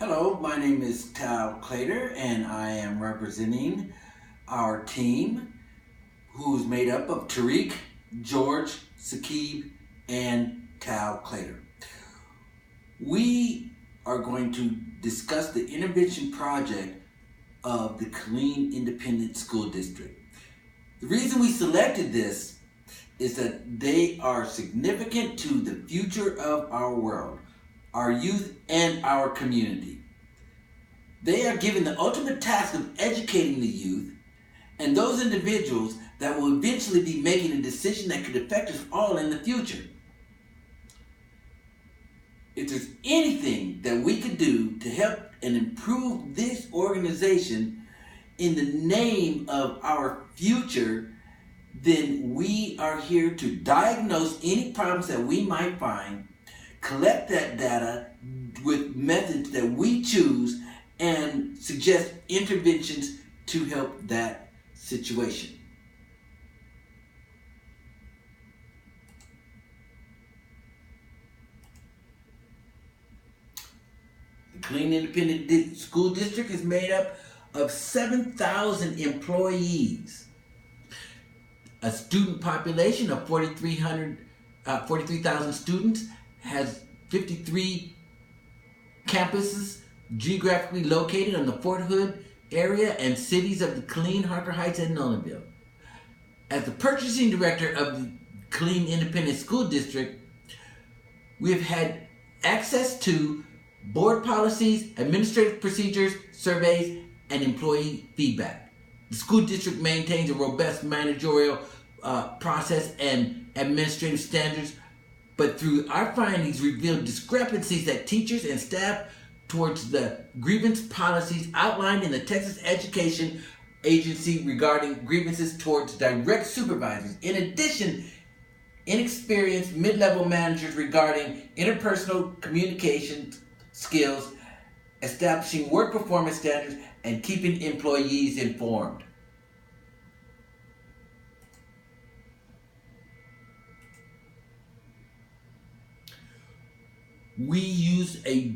Hello, my name is Khan-Claytor and I am representing our team who's made up of Tariq, George, Saqib, and Khan-Claytor. We are going to discuss the intervention project of the Killeen Independent School District. The reason we selected this is that they are significant to the future of our world, our youth, and our community. They are given the ultimate task of educating the youth and those individuals that will eventually be making a decision that could affect us all in the future. If there's anything that we could do to help and improve this organization in the name of our future, then we are here to diagnose any problems that we might find, collect that data with methods that we choose, and suggest interventions to help that situation. The Killeen Independent School District is made up of 7,000 employees, a student population of 43,000 students, has 53 campuses geographically located on the Fort Hood area and cities of the Killeen, Harker Heights, and Nolanville. As the purchasing director of the Killeen Independent School District, we have had access to board policies, administrative procedures, surveys, and employee feedback. The school district maintains a robust managerial process and administrative standards, but through our findings revealed discrepancies that teachers and staff towards the grievance policies outlined in the Texas Education Agency regarding grievances towards direct supervisors. In addition, inexperienced mid-level managers regarding interpersonal communication skills, establishing work performance standards, and keeping employees informed. We use a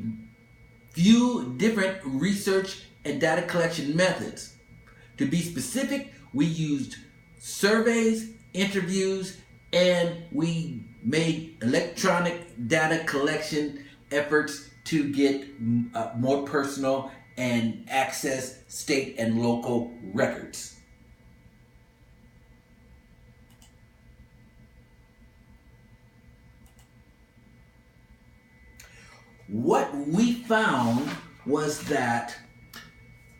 few different research and data collection methods. To be specific, we used surveys, interviews, and we made electronic data collection efforts to get more personal and access state and local records. What we found was that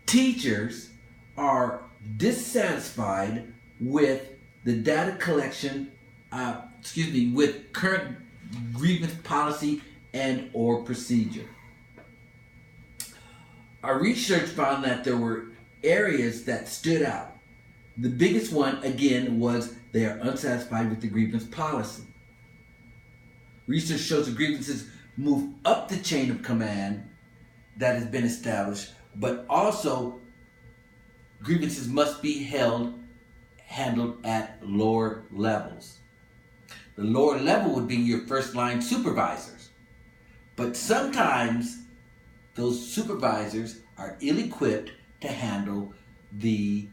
teachers are dissatisfied with the data collection, with current grievance policy and or procedure. Our research found that there were areas that stood out. The biggest one, again, was they are unsatisfied with the grievance policy. Research shows the grievances move up the chain of command that has been established, but also grievances must be handled at lower levels. The lower level would be your first line supervisors, but sometimes those supervisors are ill-equipped to handle the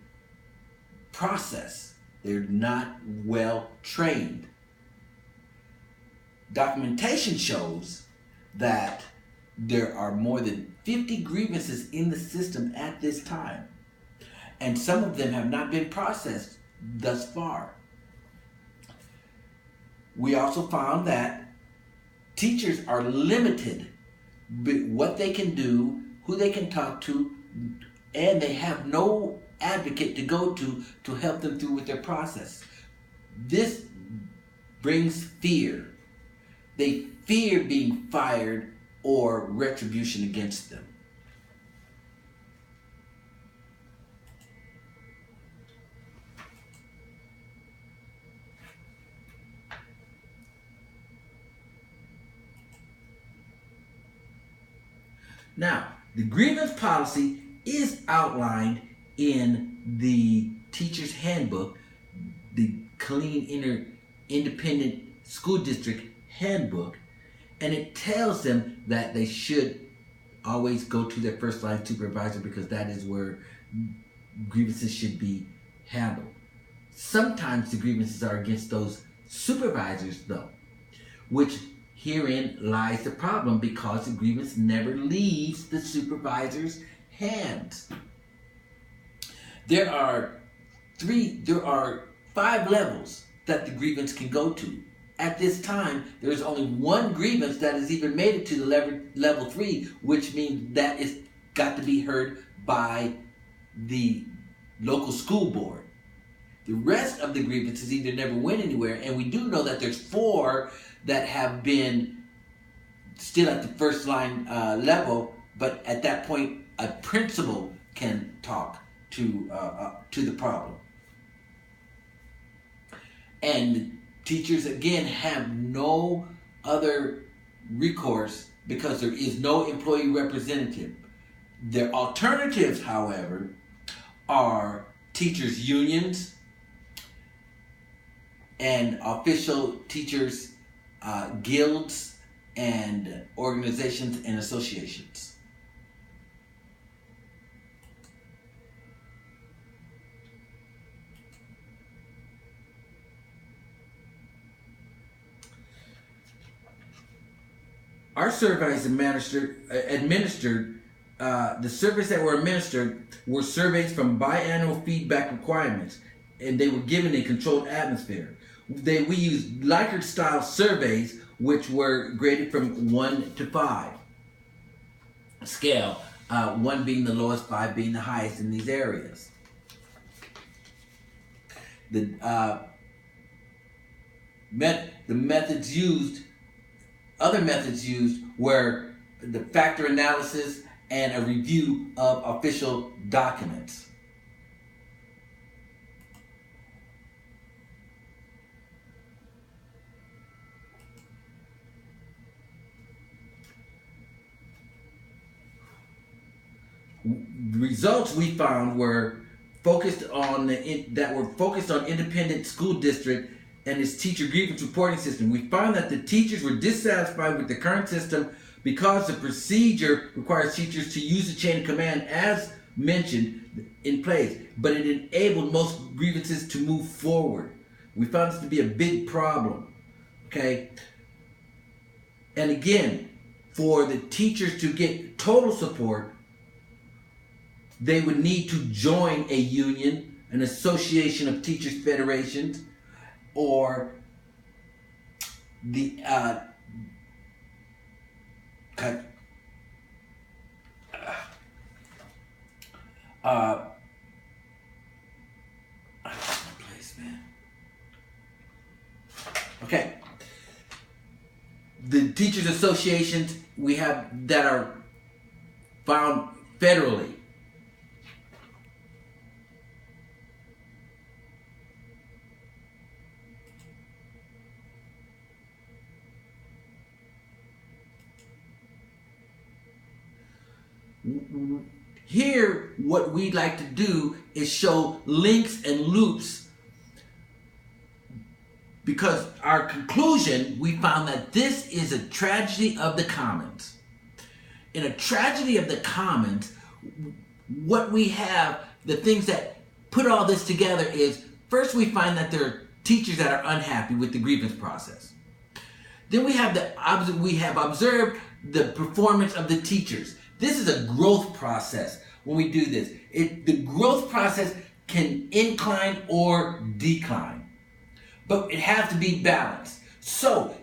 process. They're not well trained. Documentation shows that there are more than 50 grievances in the system at this time, and some of them have not been processed thus far. We also found that teachers are limited with what they can do, who they can talk to, and they have no advocate to go to help them through with their process. This brings fear. They fear being fired or retribution against them. Now, the grievance policy is outlined in the teacher's handbook, the Killeen Independent School District handbook, and it tells them that they should always go to their first line supervisor because that is where grievances should be handled. Sometimes the grievances are against those supervisors though, which herein lies the problem because the grievance never leaves the supervisor's hands. There are 5 levels that the grievance can go to. At this time, there's only one grievance that has even made it to the level 3, which means that it's got to be heard by the local school board. The rest of the grievances either never went anywhere, and we do know that there's 4 that have been still at the first line level, but at that point, a principal can talk to the problem. And teachers, again, have no other recourse because there is no employee representative. Their alternatives, however, are teachers' unions and official teachers' guilds and organizations and associations. Our surveys administered, the surveys that were administered were surveys from biannual feedback requirements, and they were given a controlled atmosphere. We used Likert-style surveys, which were graded from 1 to 5 scale, 1 being the lowest, 5 being the highest in these areas. The methods used. Other methods used were the factor analysis and a review of official documents. Results we found were focused on independent school district and its teacher grievance reporting system. We found that the teachers were dissatisfied with the current system because the procedure requires teachers to use the chain of command as mentioned in place, but it enabled most grievances to move forward. We found this to be a big problem, okay? And again, for the teachers to get total support, they would need to join a union, an association of teachers federations, or the okay. The teachers associations we have that are found federally. Here, what we'd like to do is show links and loops, because our conclusion, we found that this is a tragedy of the commons. In a tragedy of the commons, what we have, the things that put all this together is, first we find that there are teachers that are unhappy with the grievance process. Then we have observed the performance of the teachers. This is a growth process when we do this. The growth process can incline or decline, but it has to be balanced. So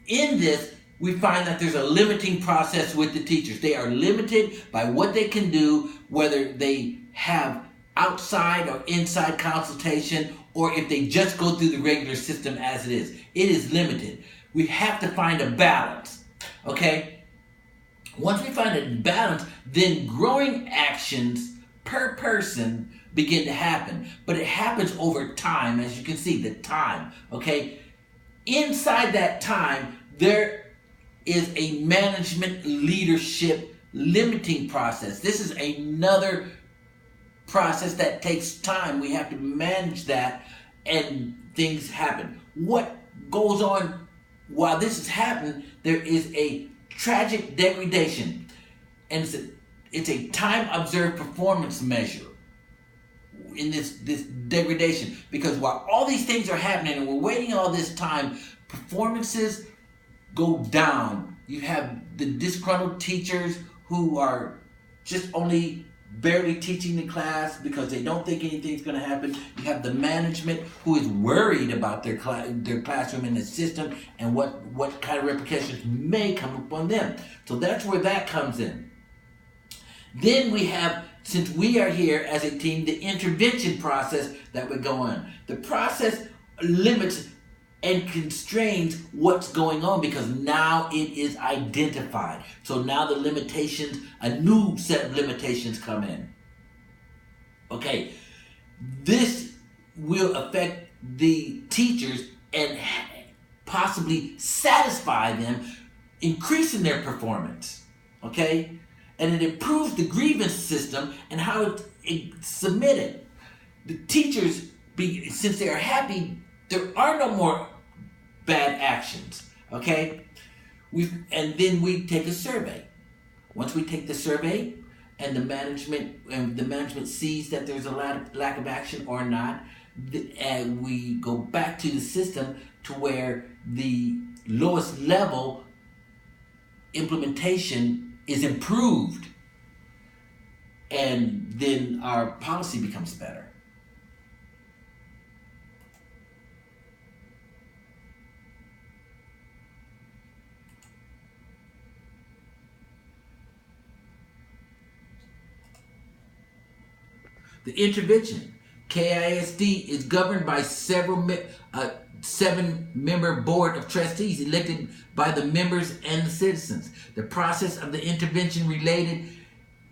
in this, we find that there's a limiting process with the teachers. They are limited by what they can do, whether they have outside or inside consultation, or if they just go through the regular system as it is. It is limited. We have to find a balance, okay? Once we find a balance, then growing actions per person begin to happen. But it happens over time, as you can see, the time, okay? Inside that time, there is a management leadership limiting process. This is another process that takes time. We have to manage that, and things happen. What goes on while this is happening, there is a tragic degradation. and it's a time observed performance measure in this degradation, because while all these things are happening and we're waiting all this time, performances go down. You have the disgruntled teachers who are just only barely teaching the class because they don't think anything's going to happen. You have the management who is worried about their classroom and the system and what kind of repercussions may come upon them. So that's where that comes in. Then we have, since we are here as a team, the intervention process that would go on. The process limits and constrains what's going on because now it is identified. So now the limitations, a new set of limitations come in. Okay, this will affect the teachers and possibly satisfy them, increasing their performance. Okay, and it improves the grievance system and how it's submitted. The teachers, since they are happy, there are no more bad actions, okay? And then we take a survey. Once we take the survey and the management sees that there's a lack of action or not, and we go back to the system to where the lowest level implementation is improved, and then our policy becomes better. The intervention, KISD, is governed by seven-member board of trustees elected by the members and the citizens. The process of the intervention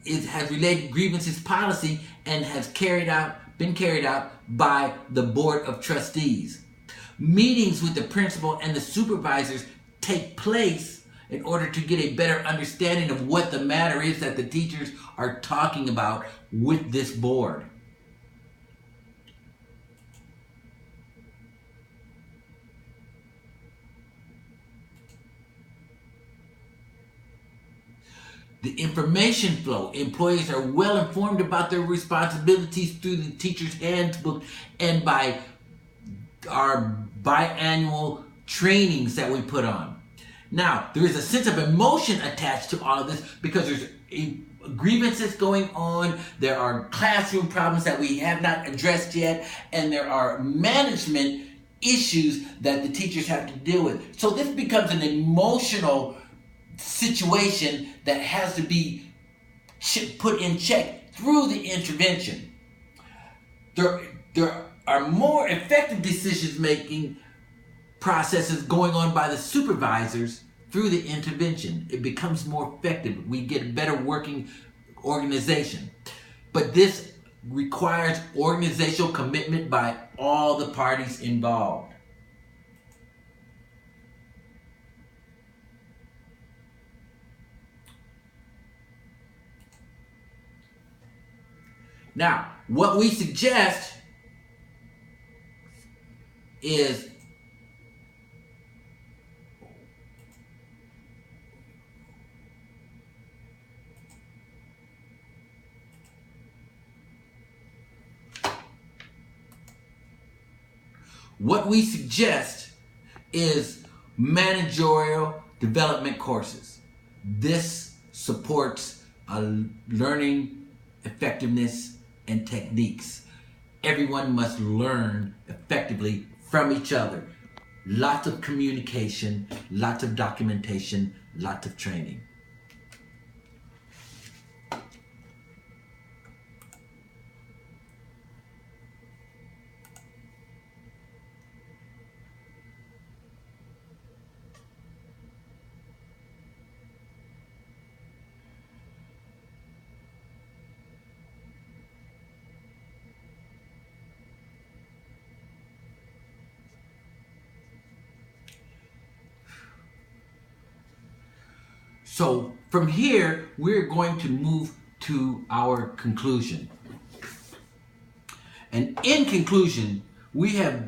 has related grievances policy and has been carried out by the board of trustees. Meetings with the principal and the supervisors take place in order to get a better understanding of what the matter is that the teachers are talking about with this board. The information flow. Employees are well informed about their responsibilities through the teacher's handbook and by our biannual trainings that we put on. Now, there is a sense of emotion attached to all of this because there's grievances going on, there are classroom problems that we have not addressed yet, and there are management issues that the teachers have to deal with. So this becomes an emotional situation that has to be put in check through the intervention. There are more effective decision-making processes going on by the supervisors through the intervention. It becomes more effective. We get a better working organization. But this requires organizational commitment by all the parties involved. Now, what we suggest is managerial development courses. This supports learning effectiveness and techniques. Everyone must learn effectively from each other. Lots of communication, lots of documentation, lots of training. So from here, we're going to move to our conclusion. And in conclusion, we have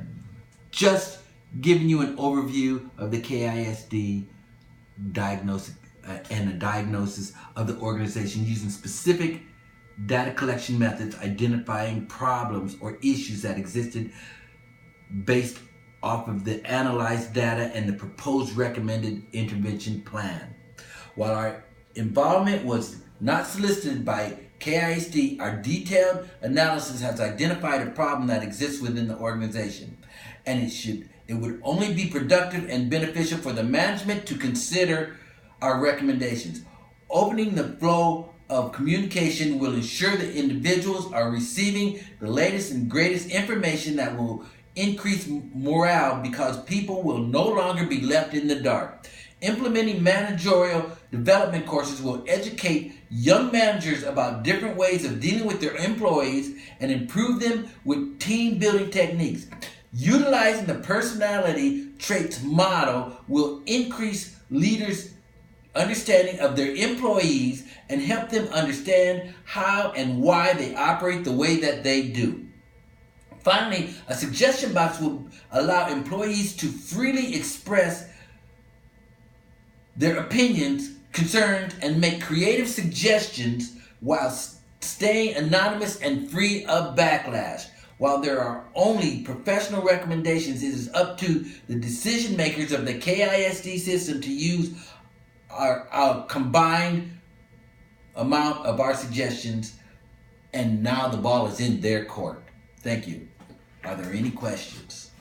just given you an overview of the KISD diagnostic and a diagnosis of the organization using specific data collection methods, identifying problems or issues that existed based off of the analyzed data and the proposed recommended intervention plan. While our involvement was not solicited by KISD, our detailed analysis has identified a problem that exists within the organization, and it would only be productive and beneficial for the management to consider our recommendations. Opening the flow of communication will ensure that individuals are receiving the latest and greatest information that will increase morale because people will no longer be left in the dark. Implementing managerial development courses will educate young managers about different ways of dealing with their employees and improve them with team building techniques. Utilizing the personality traits model will increase leaders' understanding of their employees and help them understand how and why they operate the way that they do. Finally, a suggestion box will allow employees to freely express their opinions, concerns, and make creative suggestions while staying anonymous and free of backlash. While there are only professional recommendations, it is up to the decision makers of the KISD system to use our combined amount of our suggestions, and now the ball is in their court. Thank you. Are there any questions?